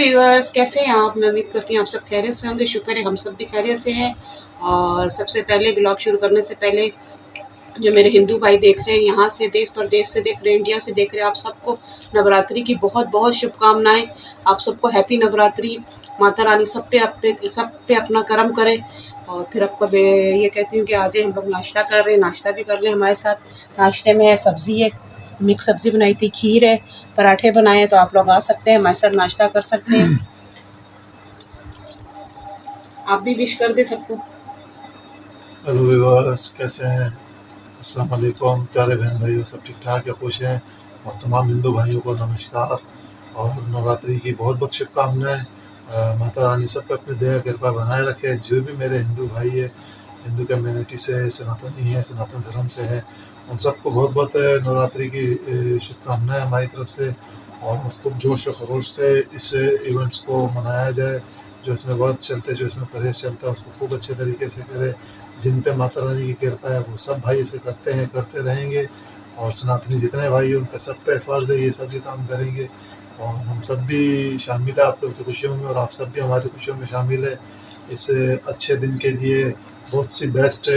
Viewers, कैसे हैं आप? मैं उम्मीद करती हूँ आप सब खैरियत से होंगे। शुक्र है हम सब भी खैरियत से हैं। और सबसे पहले ब्लॉग शुरू करने से पहले जो मेरे हिंदू भाई देख रहे हैं, यहाँ से देश प्रदेश से देख रहे हैं, इंडिया से देख रहे हैं, आप सबको नवरात्रि की बहुत बहुत शुभकामनाएं। आप सबको हैप्पी नवरात्रि। माता रानी सब पे अपना करम करे। और फिर आपको मैं ये कहती हूँ कि आज हम लोग नाश्ता कर रहे हैं, नाश्ता भी कर लें हमारे साथ। नाश्ते में सब्ज़ी है, मिक्स सब्ज़ी बनाई थी, खीर है, पराठे बनाए हैं। तो आप लोग आ सकते हैं, हमारे साथ नाश्ता कर सकते हैं। आप भी विश कर दे सबको। हेलो व्यूअर्स, कैसे हैं? अस्सलाम वालेकुम प्यारे बहन भाइयों, सब ठीक ठाक या खुश हैं? और तमाम हिंदू भाइयों को नमस्कार और नवरात्रि की बहुत बहुत शुभकामनाएं। माता रानी सब पे अपनी दया कृपा बनाए रखे। जो भी मेरे हिंदू भाई है, हिंदू कम्युनिटी से है, सनातनी है, सनातन धर्म से है, उन सबको बहुत बहुत नवरात्रि की शुभकामनाएं हमारी तरफ से। और खूब जोश और खरोश से इस इवेंट्स को मनाया जाए। जो इसमें वर्त चलते, जो इसमें परहेज चलता है, उसको खूब अच्छे तरीके से करें। जिन पे माता रानी की कृपा है वो सब भाई इसे करते हैं, करते रहेंगे। और सनातनी जितने भाई हैं उन पे सब पे फ़र्ज़ है ये सब भी काम करेंगे। और हम सब भी शामिल है आप लोगों की खुशियों में, और आप सब भी हमारी खुशियों में शामिल है। इस अच्छे दिन के लिए बहुत सी बेस्ट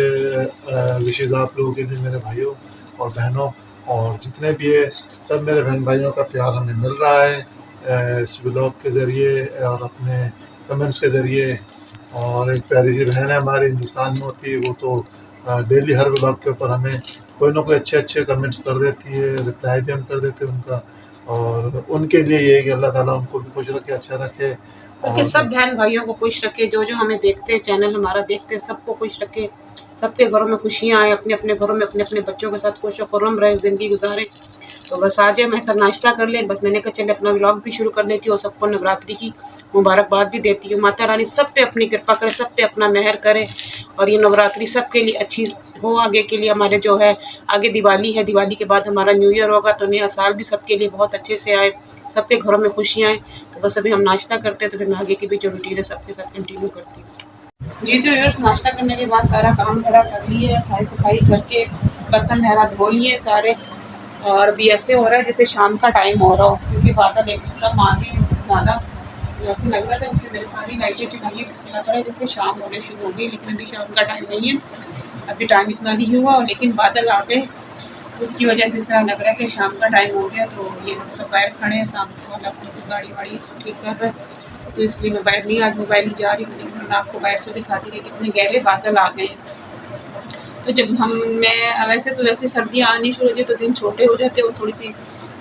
विशेज़ आप लोगों के लिए मेरे भाइयों और बहनों। और जितने भी है सब मेरे बहन भाइयों का प्यार हमें मिल रहा है इस ब्लॉग के ज़रिए और अपने कमेंट्स के ज़रिए। और एक प्यारी सी बहन है हमारी हिंदुस्तान में होती है, वो तो डेली हर ब्लॉग के ऊपर हमें कोई ना कोई अच्छे अच्छे कमेंट्स कर देती है, रिप्लाई भी हम कर देते हैं उनका। और उनके लिए ये है कि अल्लाह ताला उनको भी खुश रखे, अच्छा रखे। बल्कि सब बहन भाइयों को खुश रखे, जो जो हमें देखते हैं, चैनल हमारा देखते हैं, सबको खुश रखे। सबके घरों में खुशियाँ आए, अपने अपने घरों में अपने अपने बच्चों के साथ खुश खुर्रम रहे, ज़िंदगी गुजारे। तो बस आ जाए, मैं सब नाश्ता कर लें। बस मैंने कहा चले अपना व्लॉग भी शुरू कर लेती हूँ और सबको नवरात्रि की मुबारकबाद भी देती हूँ। माता रानी सब पे अपनी कृपा करे, सब पे अपना मेहर करे। और ये नवरात्रि सबके लिए अच्छी हो। आगे के लिए हमारे जो है, आगे दिवाली है, दिवाली के बाद हमारा न्यू ईयर होगा, तो नया साल भी सबके लिए बहुत अच्छे से आए, सबके घरों में खुशियाँ आएँ। तो बस अभी हम नाश्ता करते हैं, तो फिर मैं आगे की भी जो रूटीन है सबके साथ कंटिन्यू करती हूँ। जी तो यार, नाश्ता करने के बाद सारा काम खड़ा कर लिए, साफ़ सफाई करके बर्तन मेरा धो लिए सारे। और अभी ऐसे हो रहा है जैसे शाम का टाइम हो रहा हो, क्योंकि बादल एकदम आगे ज़्यादा ऐसे लग रहा था। जैसे मेरे सारी लाइटें जगाई, लग रहा है जैसे शाम होने शुरू हो गई, लेकिन अभी शाम का टाइम नहीं है। अभी टाइम इतना नहीं हुआ, लेकिन बादल आ गए, उसकी वजह से इस तरह लग रहा है कि शाम का टाइम हो गया। तो ये लोग सब बाहर खड़े हैं, सामने वाला अपनी गाड़ी वाड़ी ठीक कर रहे हैं। तो इसलिए मैं बाहर नहीं, आज मोबाइल ही जा रही हूँ, वरना आपको बाहर से दिखाती है कितने गहरे बादल आ गए हैं। तो जब मैं वैसे सर्दियाँ आनी शुरू होती है तो दिन छोटे हो जाते हैं और थोड़ी सी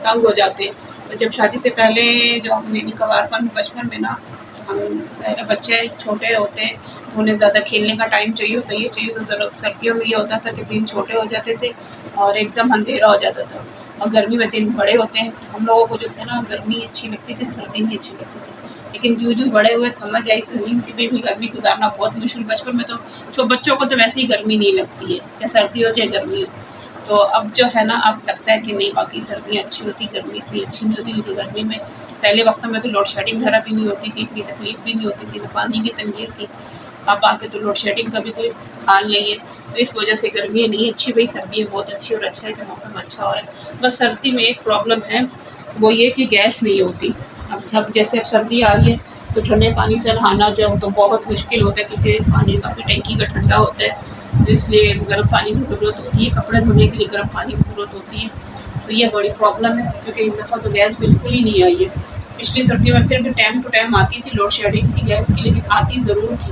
तंग हो जाते हैं। तो जब शादी से पहले जो हम मेरी कवारपन बचपन में ना, तो हम मेरे बच्चे छोटे होते हैं, तो उन्हें ज़्यादा खेलने का टाइम चाहिए होता है, ये चाहिए। तो ज़रा सर्दियों में ये होता था कि दिन छोटे हो जाते थे और एकदम अंधेरा हो जाता था। और गर्मी में दिन बड़े होते हैं, तो हम लोगों को जो थे ना, गर्मी अच्छी लगती थी, सर्दी नहीं अच्छी लगती थी। लेकिन जो बड़े हुए समझ आई, तो भी गर्मी गुजारना बहुत मुश्किल। बचपन में तो जो बच्चों को तो वैसे ही गर्मी नहीं लगती है, चाहे सर्दी हो चाहे गर्मी हो। तो अब जो है ना, अब लगता है कि नहीं, बाकी सर्दियाँ अच्छी होती, गर्मी इतनी अच्छी नहीं होती। क्योंकि गर्मी में पहले वक्तों में तो लोड शेडिंग वगैरह भी नहीं होती थी, इतनी तकलीफ भी नहीं होती थी, ना पानी की तंगी थी। अब आके तो लोड शेडिंग का भी कोई हाल नहीं है। तो इस वजह से गर्मी नहीं अच्छी, भाई सर्दी बहुत अच्छी। और अच्छा है कि मौसम अच्छा हो रहा है। बस सर्दी में एक प्रॉब्लम है, वो ये कि गैस नहीं होती। अब जैसे अब सर्दी आ रही है, तो ठंडे पानी से नहाना जो तो बहुत मुश्किल होता है, क्योंकि पानी काफ़ी टंकी का ठंडा होता है। तो इसलिए गर्म पानी की ज़रूरत होती है, कपड़े धोने के लिए गर्म पानी की ज़रूरत होती है। तो ये बड़ी प्रॉब्लम है, क्योंकि इस दफ़ा तो गैस बिल्कुल ही नहीं आई है। पिछली सर्दियों में फिर भी टाइम टू टाइम आती थी लोड शेडिंग की गैस की, लेकिन आती ज़रूर थी।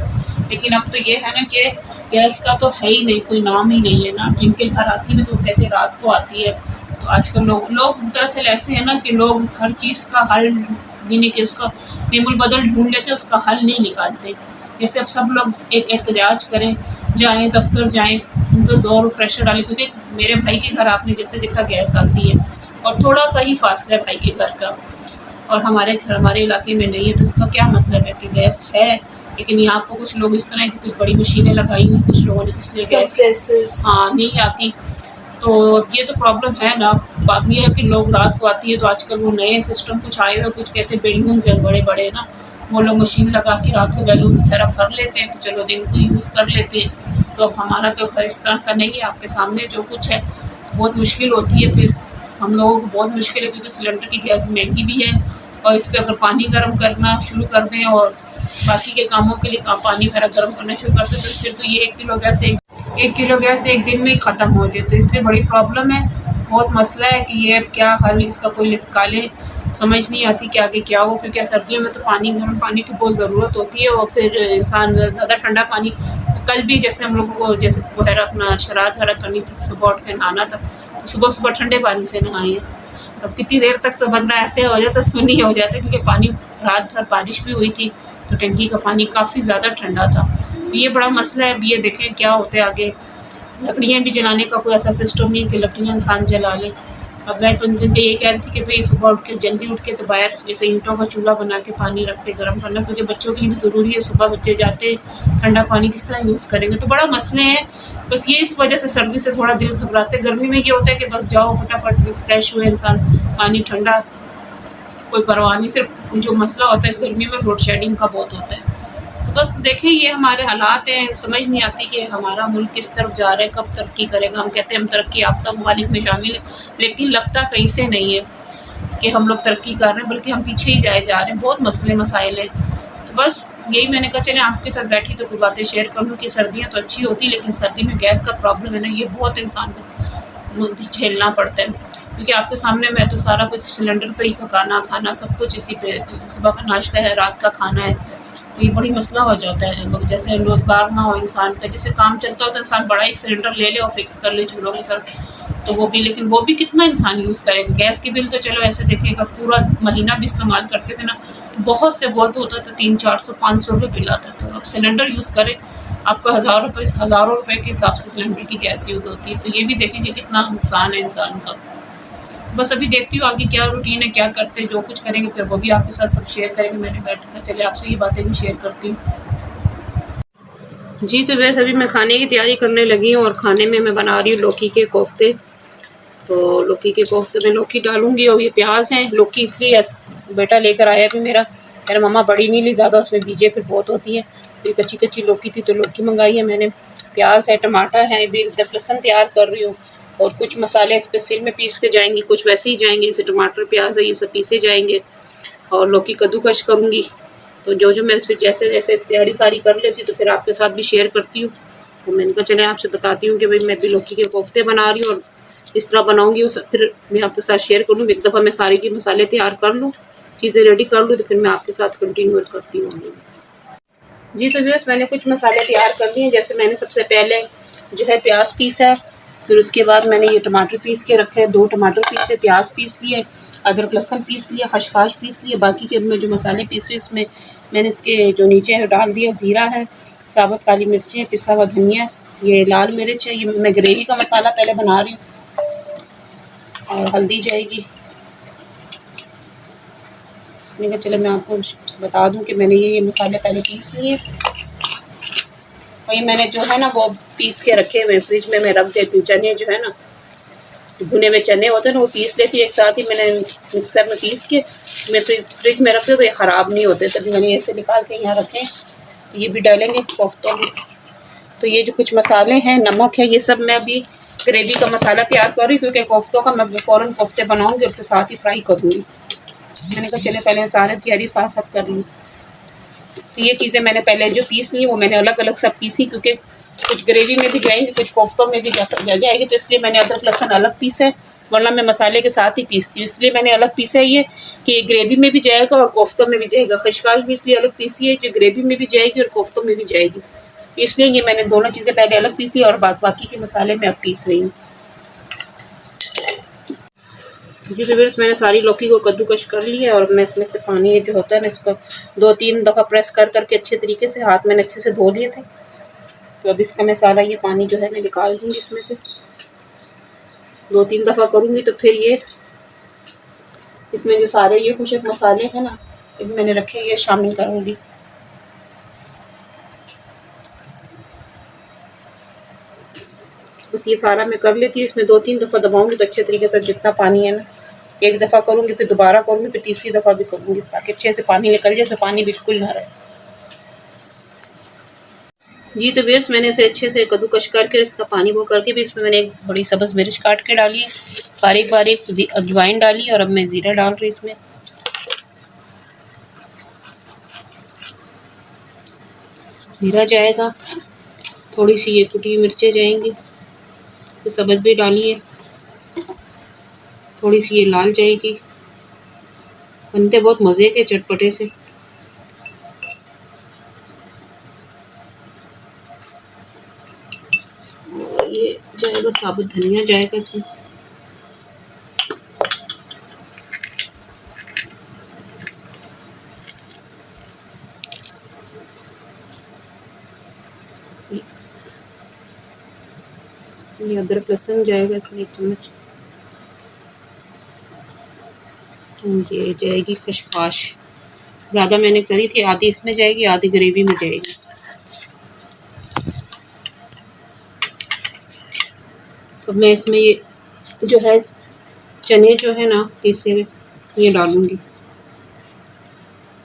लेकिन अब तो ये है ना कि गैस का तो है ही नहीं, कोई नाम ही नहीं है ना। जिनके घर आती है तो वो कहते हैं रात को आती है। तो आजकल लोग दरअसल ऐसे हैं ना कि लोग हर चीज़ का हल यानी कि उसका निमुल बदल ढूंढ लेते, उसका हल नहीं निकालते। जैसे अब सब लोग एक एहतजाज करें, जाएं दफ्तर जाएं, उन पर ज़ोर और प्रेशर डालें। क्योंकि मेरे भाई के घर आपने जैसे देखा गैस आती है, और थोड़ा सा ही फासला है भाई के घर का, और हमारे इलाके में नहीं है। तो इसका क्या मतलब है कि गैस है, लेकिन यहाँ पर कुछ लोग इस तरह की कुछ बड़ी मशीनें लगाई हुई कुछ लोगों ने, जिसलिए गैस हाँ नहीं आती। तो ये तो प्रॉब्लम है ना। बात ये है कि लोग रात को आती है, तो आजकल वो नए सिस्टम कुछ आए हुए, कुछ कहते हैं बैलून है बड़े-बड़े ना, वो लोग मशीन लगा के रात को बैलून की तरह भर लेते हैं, तो चलो दिन को यूज़ कर लेते हैं। तो अब हमारा तो खैर इस तरह का नहीं है, आपके सामने जो कुछ है। बहुत मुश्किल होती है, फिर हम लोगों को बहुत मुश्किल है, क्योंकि सिलेंडर की गैस महंगी भी है और इस पर अगर पानी गर्म करना शुरू कर दें और बाकी के कामों के लिए पानी वगैरह गर्म करना शुरू कर दें, तो फिर तो ये 1 किलो गैस एक दिन में ही ख़त्म हो जाए। तो इसलिए बड़ी प्रॉब्लम है, बहुत मसला है कि ये क्या हल इसका कोई निकाले। समझ नहीं आती कि आगे क्या हो, क्योंकि सर्दियों में तो गर्म पानी की बहुत ज़रूरत होती है। और फिर इंसान ज़्यादा ठंडा पानी, कल भी जैसे हम लोगों को जैसे वगैरह अपना शरारत वगैरह करनी थी, सुबह उठ के नहाना था, तो सुबह सुबह ठंडे पानी से नहाए। अब कितनी देर तक तो बंदा ऐसे हो जाता, सुनी हो जाता, क्योंकि पानी रात भर बारिश भी हुई थी, तो टंकी का पानी काफ़ी ज़्यादा ठंडा था। ये बड़ा मसला है। अब ये देखें क्या होता है आगे। लकड़ियाँ भी जलाने का कोई ऐसा सिस्टम नहीं है कि लकड़ियाँ इंसान जला ले। अब मैं तो उनसे ये कह रही थी कि भाई सुबह उठ के जल्दी उठ के तो बाहर जैसे ईंटों का चूल्हा बना के पानी रखते गर्म करना, क्योंकि बच्चों के लिए भी ज़रूरी है। सुबह बच्चे जाते ठंडा पानी किस तरह यूज़ करेंगे, तो बड़ा मसले हैं। बस ये इस वजह से सर्दी से थोड़ा दिल घबराते। गर्मी में ये होता है कि बस जाओ फटाफट फ्रेश हुए इंसान, पानी ठंडा कोई परवाह नहीं। सिर्फ जो मसला होता है गर्मी में लोड शेडिंग का बहुत होता है। तो बस देखें ये हमारे हालात हैं, समझ नहीं आती कि हमारा मुल्क किस तरफ जा रहा है, कब तरक्की करेगा। हम कहते हैं हम तरक्की याफ्ता ममालिक में शामिल हैं, लेकिन लगता कहीं से नहीं है कि हम लोग तरक्की कर रहे हैं, बल्कि हम पीछे ही जाए जा रहे हैं। बहुत मसले मसाइल हैं। तो बस यही मैंने कहा चले आपके साथ बैठी तो कुछ बातें शेयर कर लूँ कि सर्दियाँ तो अच्छी होती, लेकिन सर्दी में गैस का प्रॉब्लम है ना, ये बहुत इंसान को झेलना पड़ता है। क्योंकि आपके सामने मैं तो सारा कुछ सिलेंडर पे ही पकाना खाना सब कुछ इसी पे, सुबह का नाश्ता है, रात का खाना है, तो ये बड़ी मसला हो जाता है। जैसे रोज़गार ना हो इंसान का, जैसे काम चलता हो तो इंसान बड़ा एक सिलेंडर ले ले और फिक्स कर ले चूल्हों के साथ, तो वो भी, लेकिन वो भी कितना इंसान यूज़ करेगा। गैस की बिल तो चलो ऐसे देखेगा, पूरा महीना भी इस्तेमाल करते थे ना, तो बहुत से बहुत होता था 300-400-500 रुपये बिल आता था। अब सिलेंडर यूज़ करें, आपको हज़ारों रुपये के हिसाब से सिलेंडर की गैस यूज़ होती है, तो ये भी देखेंगे कितना नुकसान है इंसान का। बस अभी देखती हूँ आगे क्या रूटीन है, क्या करते हैं, जो कुछ करेंगे फिर वो भी आपके साथ सब शेयर करेंगे। मैंने बैठ कर चले आपसे ये बातें भी शेयर करती हूँ। जी तो वैसे अभी मैं खाने की तैयारी करने लगी हूँ, और खाने में मैं बना रही हूँ लौकी के कोफ्ते। तो लौकी के कोफ्ते में लौकी डालूंगी, और ये प्याज हैं। लौकी इसलिए बेटा लेकर आया भी मेरा, मेरा मम्मा बड़ी नहीं ली ज़्यादा, उसमें बीजे फिर बहुत होती है, फिर कच्ची कच्ची लौकी थी तो लौकी मंगाई है मैंने। प्याज है, टमाटर है, भी लहसुन तैयार कर रही हूँ, और कुछ मसाले इस पर सिल में पीस के जाएंगी, कुछ वैसे ही जाएंगे, जैसे टमाटर प्याज है ये सब पीसे जाएंगे, और लौकी कद्दूकश करूँगी। तो जो मैं फिर जैसे जैसे तैयारी सारी कर लेती तो फिर आपके साथ भी शेयर करती हूँ। तो मैंने कहा चले आपसे बताती हूँ कि भाई मैं भी लौकी के कोफ्ते बना रही हूँ, और इस तरह बनाऊँगी वो फिर मैं आपके साथ शेयर कर लूँ। एक दफ़ा मैं सारी की मसाले तैयार कर लूँ, चीज़ें रेडी कर लूँ, तो फिर मैं आपके साथ कंटिन्यू करती हूँ। जी तो व्यूअर्स मैंने कुछ मसाले तैयार कर लिए हैं। जैसे मैंने सबसे पहले जो है प्याज पीसा है, फिर उसके बाद मैंने ये टमाटर पीस के रखे हैं, 2 टमाटर पीसे, प्याज पीस लिए, अदरक लहसुन पीस लिया, खसखस पीस लिए। बाकी के मैं जो मसाले पीसे इसमें मैंने इसके जो नीचे है डाल दिया। ज़ीरा है, साबुत काली मिर्चें, पिसा हुआ धनिया, ये लाल मिर्च है। ये मैं ग्रेवी का मसाला पहले बना रही हूँ, और हल्दी जाएगी। मैंने कहा चलो मैं आपको बता दूं कि मैंने ये मसाले पहले पीस लिए, और ये मैंने जो है ना वो पीस के रखे हुए फ्रिज में मैं रख देती हूँ। चने जो है ना, भुने हुए चने होते हैं ना, वो पीस लेती हूँ एक साथ ही। मैंने मिक्सर में पीस के मैं फ्रिज में रखती हूँ, तो ये ख़राब नहीं होते। तभी मैंने ऐसे निकाल के यहाँ रखे। तो ये भी डालेंगे कोफ्तों में। तो ये जो कुछ मसाले हैं, नमक है, ये सब मैं अभी ग्रेवी का मसाला तैयार कर रही हूँ, क्योंकि कोफ्तों का मैं फ़ौरन कोफ्ते बनाऊँगी और उसके साथ ही फ्राई करूँगी। मैंने कहा चले पहले सारे तैयारी साथ साथ कर लूँ। तो ये चीज़ें मैंने पहले जो पीस ली वो मैंने अलग अलग सब पीसी, क्योंकि कुछ ग्रेवी में भी जाएंगी, कुछ कोफ्तों में भी जाएगी, तो इसलिए मैंने अदरक लहसुन अलग पीसा है, वरना मैं मसाले के साथ ही पीसती हूँ। इसलिए मैंने अलग पीसा है ये कि ये ग्रेवी में भी जाएगा और कोफ्तों में भी जाएगा। खसखस भी इसलिए अलग पीसी है जो ग्रेवी में भी जाएगी और कोफ्तों में भी जाएगी, इसलिए ये मैंने दोनों चीज़ें पहले अलग पीस ली, और बाकी के मसाले मैं अब पीस रही हूँ। जी व्यूअर्स मैंने सारी लौकी को कद्दूकश कर लिया, और मैं इसमें से पानी जो होता है ना, इसको 2-3 दफ़ा प्रेस कर करके अच्छे तरीके से हाथ मैंने अच्छे से धो लिए थे। तो अब इसका मैं सारा ये पानी जो है मैं निकाल दूँगी इसमें से। 2-3 दफ़ा करूँगी तो फिर ये इसमें जो सारे ये खुशक मसाले हैं ना, ये मैंने रखे, ये शामिल करूँगी। बस ये सारा मैं कर लेती हूँ। इसमें 2-3 दफ़ा दबाऊँगी तो अच्छे तरीके से जितना पानी है ना, एक दफ़ा करूँगी, फिर दोबारा करूँगी, फिर तीसरी दफ़ा भी करूँगी, ताकि अच्छे से पानी निकल जाए, तो पानी बिल्कुल ना रहे। जी तो व्यूअर्स मैंने इसे अच्छे से कद्दूकश करके इसका पानी वो करके भी इसमें मैंने एक बड़ी सब्ज़ मिर्च काट के डाली, बारीक बारीक अजवाइन डाली, और अब मैं ज़ीरा डाल रही इसमें। जीरा जाएगा, थोड़ी सी ये कुटी मिर्चें जाएंगी, तो सब्ज़ भी डालिए, थोड़ी सी ये लाल जाएगी। बनते बहुत मज़े के चटपटे से। और ये जाएगा साबुत धनिया जाएगा इसमें। ये अदरक लहसुन जाएगा इसमें 1 चम्मच। ये जाएगी खसखस, ज़्यादा मैंने करी थी, आधी इसमें जाएगी, आधी ग्रेवी में जाएगी। तो मैं इसमें ये जो है चने जो है ना पीसे हुए, ये डालूंगी,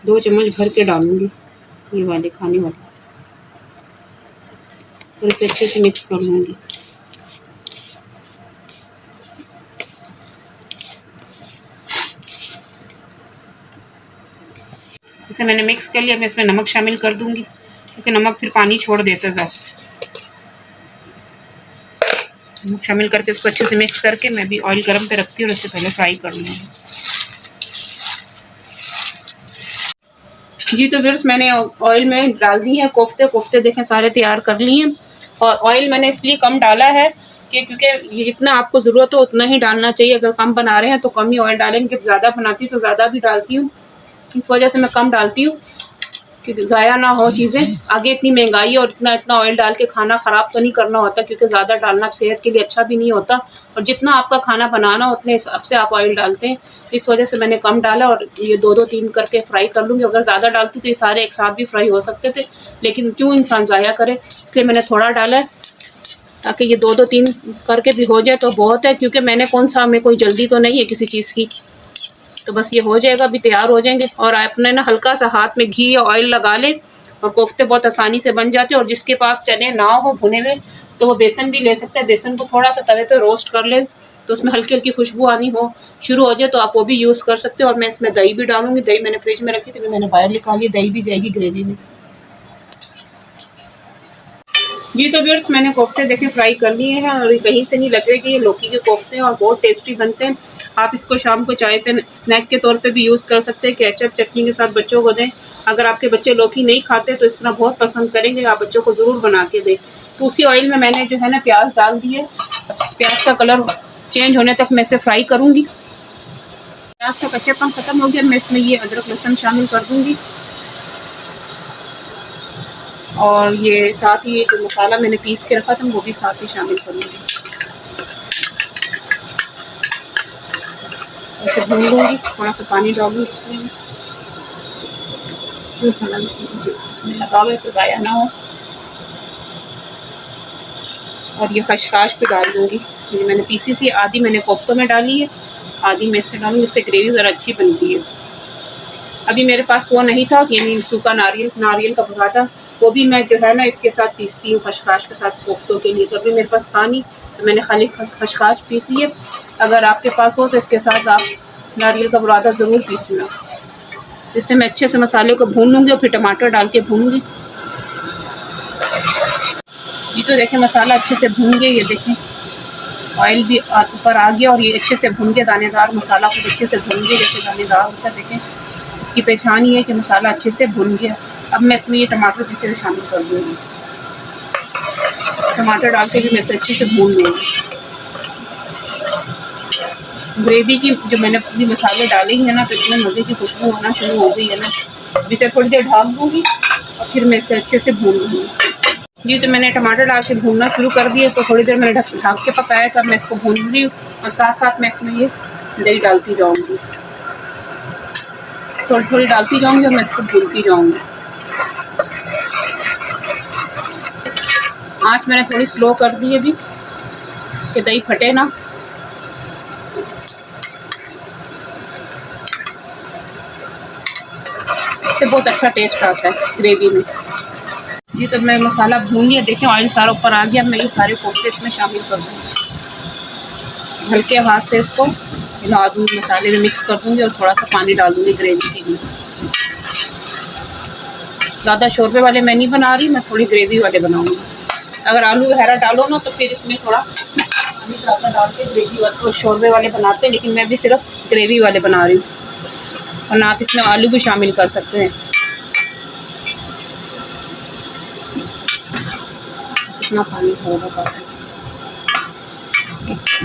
2 चम्मच भर के डालूंगी, ये वाले खाने वाले, और इसे अच्छे से मिक्स कर लूँगी। इसे मैंने मिक्स कर लिया। मैं इसमें नमक शामिल कर दूंगी, क्योंकि नमक फिर पानी छोड़ देता है। नमक शामिल करके इसको अच्छे से मिक्स करके मैं भी ऑयल गरम पे रखती हूँ और इससे पहले फ्राई कर लूँगी। जी तो व्यूअर्स, मैंने ऑयल में डाल दी है कोफ्ते देखें सारे तैयार कर लिए। और ऑयल मैंने इसलिए कम डाला है कि क्योंकि जितना आपको ज़रूरत हो उतना ही डालना चाहिए। अगर कम बना रहे हैं तो कम ही ऑयल डालेंगे, जब ज़्यादा बनाती हूँ तो ज़्यादा भी डालती हूँ। इस वजह से मैं कम डालती हूँ कि ज़ाया ना हो चीज़ें। आगे इतनी महंगाई और इतना ऑयल डाल के खाना ख़राब तो नहीं करना होता, क्योंकि ज़्यादा डालना सेहत के लिए अच्छा भी नहीं होता। और जितना आपका खाना बनाना हो उतने हिसाब से आप ऑयल डालते हैं। इस वजह से मैंने कम डाला और ये 2-2-3 करके फ्राई कर लूँगी। अगर ज़्यादा डालती तो ये सारे एक साथ भी फ्राई हो सकते थे, लेकिन क्यों इंसान ज़ाया करे, इसलिए मैंने थोड़ा डाला है ताकि ये 2-2-3 करके भी हो जाए तो बहुत है। क्योंकि मैंने हमें कोई जल्दी तो नहीं है किसी चीज़ की। तो बस ये हो जाएगा, अभी तैयार हो जाएंगे। और आपने ना हल्का सा हाथ में घी या ऑयल लगा लें और कोफ्ते बहुत आसानी से बन जाते हैं। और जिसके पास चने ना हो भुने हुए तो वो बेसन भी ले सकते हैं। बेसन को थोड़ा सा तवे पे रोस्ट कर ले तो उसमें हल्की हल्की खुशबू आनी हो शुरू हो जाए तो आप वो भी यूज़ कर सकते हो। और मैं इसमें दही भी डालूंगी। दही मैंने फ्रिज में रखी थी, मैंने बाहर निकाली। दही भी जाएगी ग्रेवी में। जी तो व्यूअर्स, मैंने कोफ्ते देखें फ्राई कर लिए हैं और कहीं से नहीं लग रहे कि ये लौकी के कोफ्ते हैं और बहुत टेस्टी बनते हैं। आप इसको शाम को चाय पे स्नैक के तौर पे भी यूज़ कर सकते हैं। केचप चटनी के साथ बच्चों को दें। अगर आपके बच्चे लौकी नहीं खाते तो इस तरह बहुत पसंद करेंगे। आप बच्चों को ज़रूर बना के दें। तो उसी ऑयल में मैंने जो है ना प्याज डाल दिए। प्याज का कलर चेंज होने तक मैं इसे फ्राई करूँगी। प्याज का कच्चापन ख़त्म हो गया, मैं इसमें ये अदरक लहसुन शामिल कर दूँगी। और ये साथ ही जो मसाला मैंने पीस के रखा था वो भी साथ ही शामिल करूँगी। ऐसे भून लूँगी, थोड़ा सा पानी डालूँगी इसमें। मसाला इसमें लगा हुआ है तो ज़ाया ना हो। और ये खसखस भी डाल दूँगी। ये मैंने पीसी सी आधी मैंने कोफ्तों में डाली है, आधी मैं इससे डालूँगी। इससे ग्रेवी ज़रा अच्छी बनती है। अभी मेरे पास वो नहीं था, यानी सूखा नारियल का भुना था, वो भी मैं जो है ना इसके साथ पीसती हूँ खसखस के साथ कोफ्तों के लिए। तो अभी मेरे पास था नहीं तो मैंने खाली खसखस पीसी है। अगर आपके पास हो तो इसके साथ आप नारियल का बुरादा ज़रूर पीसना। इससे मैं अच्छे से मसाले को भून लूँगी और फिर टमाटर डाल के भूनूँगी। जी तो देखें मसाला अच्छे से भून गया। ये देखें ऑयल भी ऊपर आ गया और ये अच्छे से भून गया। दानेदार मसाला को अच्छे से भून गया, जैसे दानेदार होता है। देखें इसकी पहचान ही है कि मसाला अच्छे से भुन गया। अब मैं इसमें ये टमाटर पीसे हुए शामिल कर दूँगी। टमाटर डाल के भी मैं इसे अच्छे से भून लूँगी। ग्रेवी की जो मैंने पूरी मसाले डाले हैं ना तो इतने मज़े की खुशबू आना शुरू हो गई है ना। अब इसे थोड़ी देर ढक दूँगी और फिर मैं इसे अच्छे से भून लूँगी। जी तो मैंने टमाटर डाल के भूनना शुरू कर दिया। तो थोड़ी देर मैंने ढक के पकाया था। मैं इसको भून रही हूँ और साथ साथ मैं इसमें ये दही डालती जाऊँगी। थोड़ी थोड़ी डालती जाऊँगी और मैं इसको भूनती जाऊँगी। आँच मैंने थोड़ी स्लो कर दी अभी कि दही फटे ना। इससे बहुत अच्छा टेस्ट आता है ग्रेवी में। जी तो मैं मसाला भून लिया। देखें ऑयल सारा ऊपर आ गया। मैं ये सारे कोफ्ते इसमें शामिल कर दूँगी। हल्के हाथ से इसको हिला दूँगी, मसाले में मिक्स कर दूँगी और थोड़ा सा पानी डाल दूँगी ग्रेवी के लिए। ज़्यादा शोरबे वाले मैं नहीं बना रही, मैं थोड़ी ग्रेवी वाले बनाऊँगी। अगर आलू वगैरह डालो ना तो फिर इसमें थोड़ा पानी ज़्यादा डाल के ग्रेवी वाले शोरबे वाले बनाते हैं, लेकिन मैं भी सिर्फ ग्रेवी वाले बना रही हूँ। और आप इसमें आलू भी शामिल कर सकते हैं। इतना पानी होगा काफ़ी।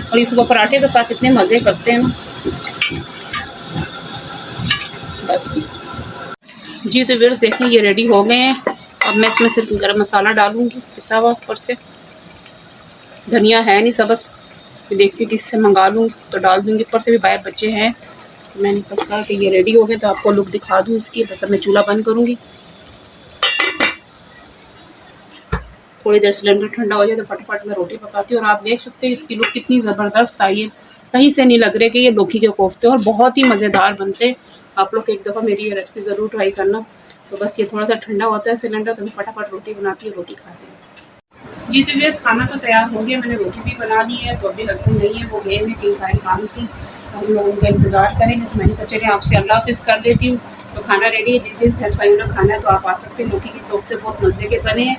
और इसको पराठे के साथ इतने मज़े करते हैं ना, बस। जी तो व्यूअर्स देखें ये रेडी हो गए हैं। अब मैं इसमें सिर्फ गरम मसाला डालूंगी पिसा हुआ, ऊपर से धनिया है नहीं, सब बस देखती किससे मंगा लूँ तो डाल दूँगी। ऊपर से भी बाहर बच्चे हैं तो मैंने बस कहा कि ये रेडी हो गए तो आपको लुक दिखा दूँ इसकी। बस अब मैं चूल्हा बंद करूँगी, थोड़ी देर सिलेंडर ठंडा हो जाए तो फटाफट मैं रोटी पकाती हूँ। और आप देख सकते हैं इसकी लुक कितनी ज़बरदस्त आई है, कहीं से नहीं लग रहे कि ये लौकी के कोफ्ते, और बहुत ही मज़ेदार बनते हैं। आप लोग एक दफ़ा मेरी ये रेसिपी ज़रूर ट्राई करना। तो बस ये थोड़ा सा ठंडा होता है सिलेंडर तो मैं फटाफट रोटी बनाती हूँ, रोटी खाते हैं। जी तो बस खाना तो तैयार हो गया, मैंने रोटी भी बना ली है। तो अभी हस्बैंड नहीं है, वो गए हैं कहीं बाहर काम से, तो हम लोग उनका इंतज़ार करेंगे। तो मैंने कहा चलिए आपसे अल्लाह हाफ़िज़ कर देती हूँ। तो खाना रेडी है, जिस दिन घर भाइयों ने खाना है तो आप आ सकते हैं। लौकी के कोफ्ते बहुत मज़े के बने हैं।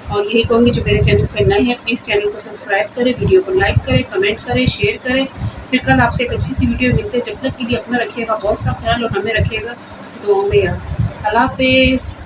और यही कहूँगी जो मेरे चैनल पर नए हैं प्लीज़ चैनल को सब्सक्राइब करें, वीडियो को लाइक करें, कमेंट करें, शेयर करें। फिर कल आपसे एक अच्छी सी वीडियो मिलते हैं। जब तक के लिए अपना रखिएगा बहुत सा ख्याल और हमें रखिएगा दुआओं में याद। अल्लाह हाफ़िज़।